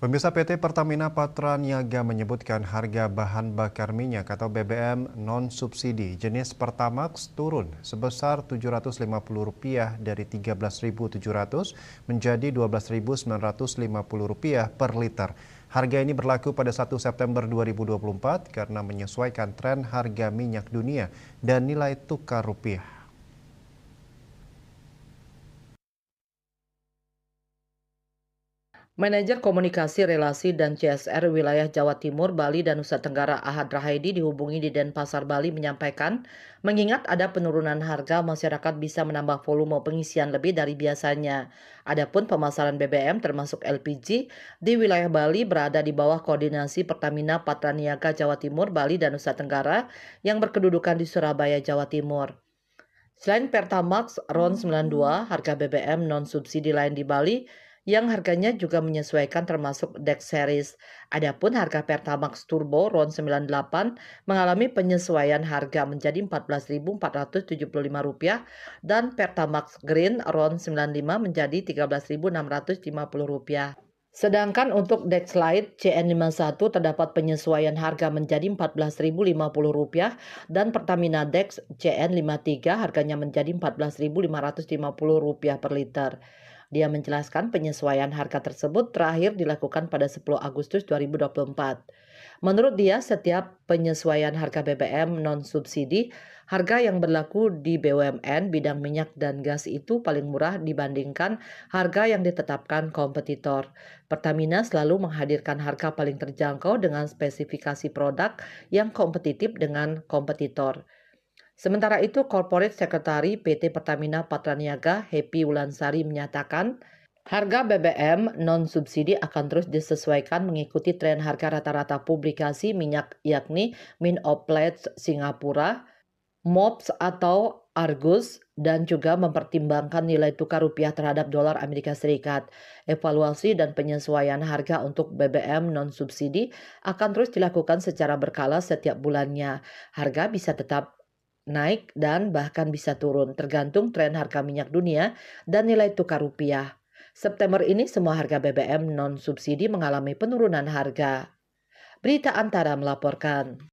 Pemirsa PT Pertamina Patraniaga menyebutkan harga bahan bakar minyak atau BBM non-subsidi jenis Pertamax turun sebesar Rp750 dari Rp13.700 menjadi Rp12.950 per liter. Harga ini berlaku pada 1 September 2024 karena menyesuaikan tren harga minyak dunia dan nilai tukar rupiah. Manajer Komunikasi Relasi dan CSR Wilayah Jawa Timur, Bali, dan Nusa Tenggara Ahad Rahaidi dihubungi di Denpasar, Bali menyampaikan, mengingat ada penurunan harga, masyarakat bisa menambah volume pengisian lebih dari biasanya. Adapun pemasaran BBM termasuk LPG di wilayah Bali berada di bawah koordinasi Pertamina Patraniaga Jawa Timur, Bali, dan Nusa Tenggara yang berkedudukan di Surabaya, Jawa Timur. Selain Pertamax RON 92, harga BBM non-subsidi lain di Bali yang harganya juga menyesuaikan termasuk Dex Series. Adapun harga Pertamax Turbo RON 98 mengalami penyesuaian harga menjadi Rp14.475 dan Pertamax Green RON 95 menjadi Rp13.650. Sedangkan untuk Dex Lite CN51 terdapat penyesuaian harga menjadi Rp14.050 dan Pertamina Dex CN53 harganya menjadi Rp14.550 per liter. Dia menjelaskan penyesuaian harga tersebut terakhir dilakukan pada 10 Agustus 2024. Menurut dia, setiap penyesuaian harga BBM non-subsidi, harga yang berlaku di BUMN bidang minyak dan gas itu paling murah dibandingkan harga yang ditetapkan kompetitor. Pertamina selalu menghadirkan harga paling terjangkau dengan spesifikasi produk yang kompetitif dengan kompetitor. Sementara itu, Corporate Secretary PT Pertamina Patraniaga, Happy Wulansari menyatakan, harga BBM non-subsidi akan terus disesuaikan mengikuti tren harga rata-rata publikasi minyak yakni Minoplex Singapura, MOPS atau Argus, dan juga mempertimbangkan nilai tukar rupiah terhadap dolar Amerika Serikat. Evaluasi dan penyesuaian harga untuk BBM non-subsidi akan terus dilakukan secara berkala setiap bulannya. Harga bisa tetap naik dan bahkan bisa turun tergantung tren harga minyak dunia dan nilai tukar rupiah. September ini semua harga BBM non-subsidi mengalami penurunan harga. Berita Antara melaporkan.